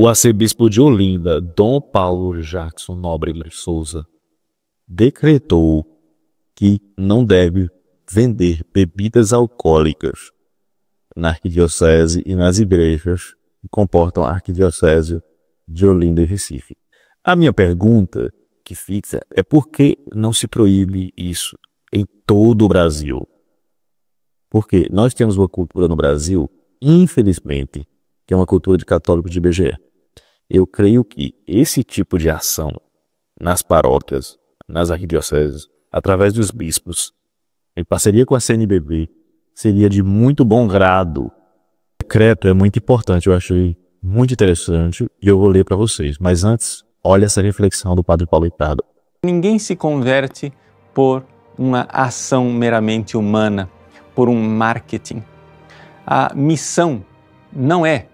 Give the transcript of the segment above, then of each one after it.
O arcebispo de Olinda, Dom Paulo Jackson Nóbrega de Souza, decretou que não deve vender bebidas alcoólicas na arquidiocese e nas igrejas que comportam a arquidiocese de Olinda e Recife. A minha pergunta que fixa é por que não se proíbe isso em todo o Brasil? Porque nós temos uma cultura no Brasil, infelizmente, que é uma cultura de católicos de IBGE. Eu creio que esse tipo de ação nas paróquias, nas arquidioceses, através dos bispos, em parceria com a CNBB, seria de muito bom grado. O decreto é muito importante, eu achei muito interessante e eu vou ler para vocês. Mas antes, olha essa reflexão do Padre Paulo Ricardo. Ninguém se converte por uma ação meramente humana, por um marketing. A missão não é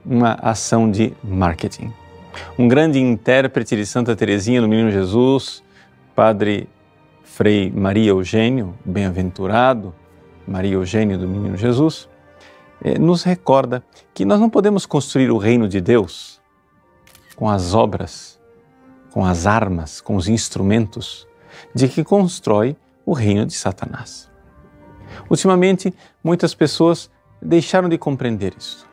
uma ação de marketing. Um grande intérprete de Santa Teresinha do Menino Jesus, Padre Frei Maria Eugênio, bem-aventurado Maria Eugênio do Menino Jesus, nos recorda que nós não podemos construir o reino de Deus com as obras, com as armas, com os instrumentos de que constrói o reino de Satanás. Ultimamente, muitas pessoas deixaram de compreender isso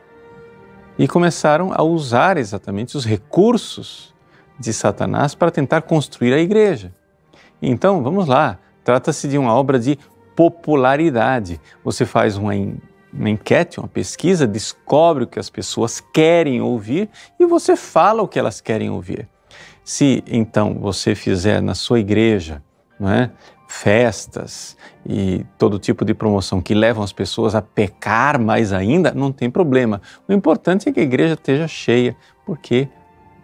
e começaram a usar exatamente os recursos de Satanás para tentar construir a igreja. Então, vamos lá, trata-se de uma obra de popularidade. Você faz uma enquete, uma pesquisa, descobre o que as pessoas querem ouvir e você fala o que elas querem ouvir. Se então você fizer na sua igreja, não é, festas e todo tipo de promoção que levam as pessoas a pecar mais ainda, não tem problema. O importante é que a igreja esteja cheia, porque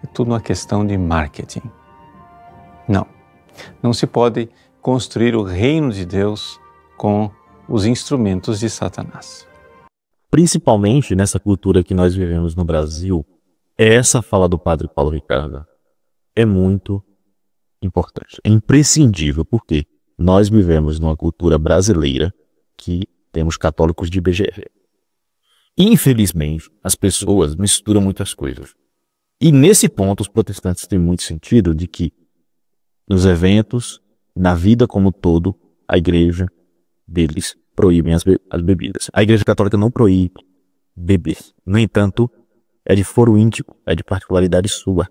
é tudo uma questão de marketing. Não se pode construir o reino de Deus com os instrumentos de Satanás. Principalmente nessa cultura que nós vivemos no Brasil, essa fala do Padre Paulo Ricardo é muito importante, é imprescindível, porque nós vivemos numa cultura brasileira que temos católicos de IBGE. Infelizmente, as pessoas misturam muitas coisas. E nesse ponto, os protestantes têm muito sentido de que nos eventos, na vida como um todo, a igreja deles proíbe as bebidas. A igreja católica não proíbe beber. No entanto, é de foro íntimo, é de particularidade sua.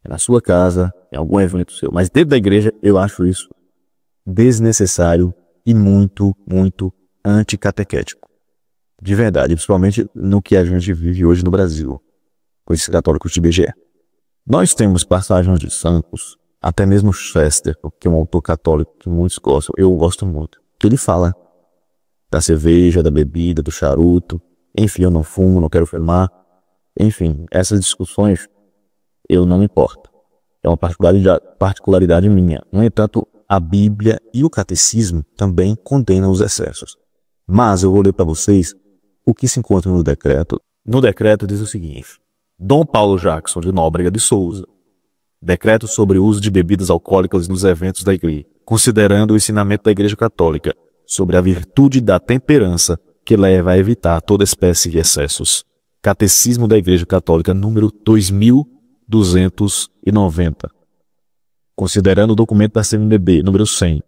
É na sua casa, em algum evento seu. Mas dentro da igreja, eu acho isso desnecessário e muito, muito anticatequético. De verdade, principalmente no que a gente vive hoje no Brasil, com esses católicos de IBGE. Nós temos passagens de santos, até mesmo Chester, que é um autor católico que muitos gostam, eu gosto muito, que ele fala da cerveja, da bebida, do charuto, enfim, eu não fumo, não quero fumar, enfim, essas discussões eu não me importo. É uma particularidade minha. No entanto, a Bíblia e o Catecismo também condenam os excessos. Mas eu vou ler para vocês o que se encontra no decreto. No decreto diz o seguinte: Dom Paulo Jackson de Nóbrega de Souza, decreto sobre o uso de bebidas alcoólicas nos eventos da igreja, considerando o ensinamento da Igreja Católica sobre a virtude da temperança que leva a evitar toda espécie de excessos. Catecismo da Igreja Católica, número 2290. Considerando o documento da CNBB, número 100,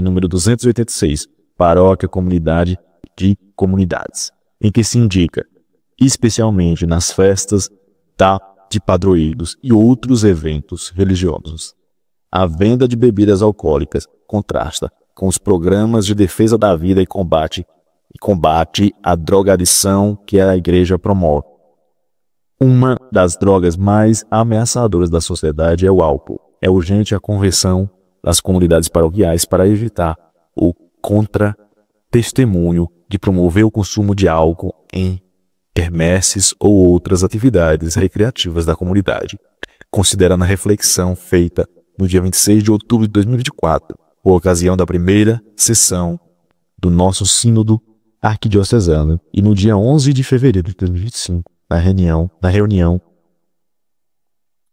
número 286, Paróquia, Comunidade de Comunidades, em que se indica, especialmente nas festas de padroeiros e outros eventos religiosos, a venda de bebidas alcoólicas contrasta com os programas de defesa da vida e combate à drogadição que a Igreja promove. Uma das drogas mais ameaçadoras da sociedade é o álcool. É urgente a conversão das comunidades paroquiais para evitar o contra-testemunho de promover o consumo de álcool em quermesses ou outras atividades recreativas da comunidade, considerando a reflexão feita no dia 26 de outubro de 2024, por ocasião da primeira sessão do nosso Sínodo Arquidiocesano e no dia 11 de fevereiro de 2025, na reunião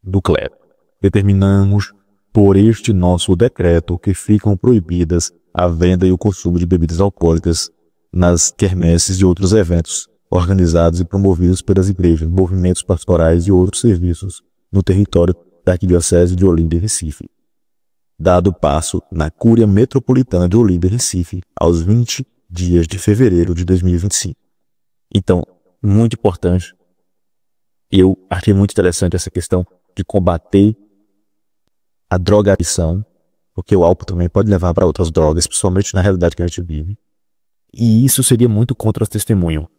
do clero. Determinamos por este nosso decreto que ficam proibidas a venda e o consumo de bebidas alcoólicas nas quermesses e outros eventos organizados e promovidos pelas igrejas, movimentos pastorais e outros serviços no território da Arquidiocese de Olinda e Recife, dado o passo na Cúria Metropolitana de Olinda e Recife aos 20 dias de fevereiro de 2025. Então, muito importante, eu achei muito interessante essa questão de combater a drogadição, porque o álcool também pode levar para outras drogas, principalmente na realidade que a gente vive. E isso seria muito contra o testemunho.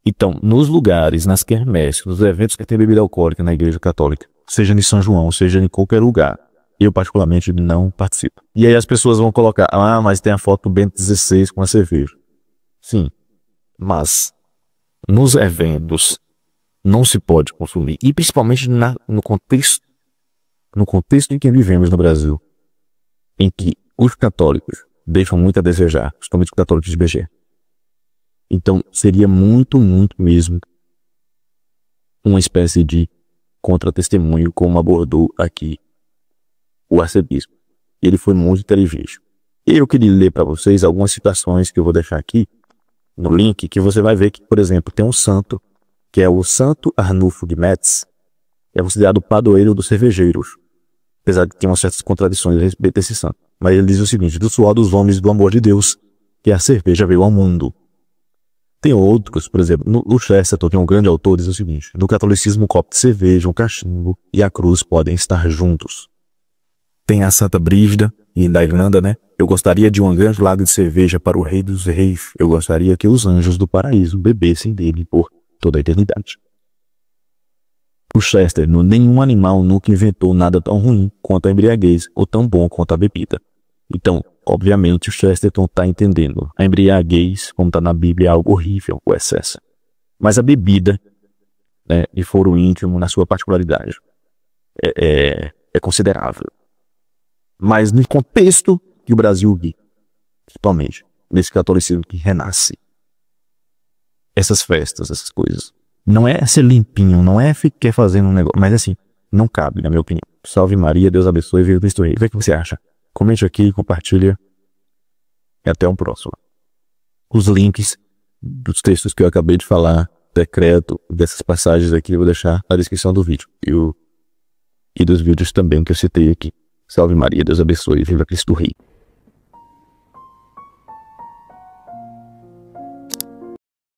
Então, nos lugares, nas quermesses, nos eventos que tem bebida alcoólica na Igreja Católica, seja em São João, seja em qualquer lugar, eu particularmente não participo. E aí as pessoas vão colocar, mas tem a foto do Bento XVI com a cerveja. Sim, mas nos eventos não se pode consumir, e principalmente no contexto em que vivemos no Brasil, em que os católicos deixam muito a desejar, principalmente os católicos de BG. Então, seria muito mesmo uma espécie de contra-testemunho, como abordou aqui o arcebispo. Ele foi muito inteligente. E eu queria ler para vocês algumas citações que eu vou deixar aqui no link, que você vai ver que, por exemplo, tem um santo, que é o Santo Arnulfo de Metz, que é considerado o padroeiro dos cervejeiros, apesar de ter umas certas contradições a respeito desse santo. Mas ele diz o seguinte: do suor dos homens do amor de Deus, que a cerveja veio ao mundo. Tem outros, por exemplo, o Chesterton, que é um grande autor, diz o seguinte: no catolicismo um copo de cerveja, um cachimbo e a cruz podem estar juntos. Tem a Santa Brígida, e da Irlanda, né? Eu gostaria de um grande lago de cerveja para o rei dos reis. Eu gostaria que os anjos do paraíso bebessem dele por toda a eternidade. O Chester, nenhum animal nunca inventou nada tão ruim quanto a embriaguez ou tão bom quanto a bebida. Então, obviamente, o Chesterton está entendendo. A embriaguez, como está na Bíblia, é algo horrível, o excesso. Mas a bebida, né, e foro íntimo, na sua particularidade, é considerável. Mas no contexto que o Brasil vive, principalmente, nesse catolicismo que renasce, essas festas, essas coisas, não é ser limpinho, não é ficar fazendo um negócio, mas assim, não cabe, na minha opinião. Salve Maria, Deus abençoe, viva Cristo Rei. O que é que você acha? Comente aqui, compartilha e até um próximo. Os links dos textos que eu acabei de falar, decreto, dessas passagens aqui, eu vou deixar na descrição do vídeo. E dos vídeos também que eu citei aqui. Salve Maria, Deus abençoe, viva Cristo Rei.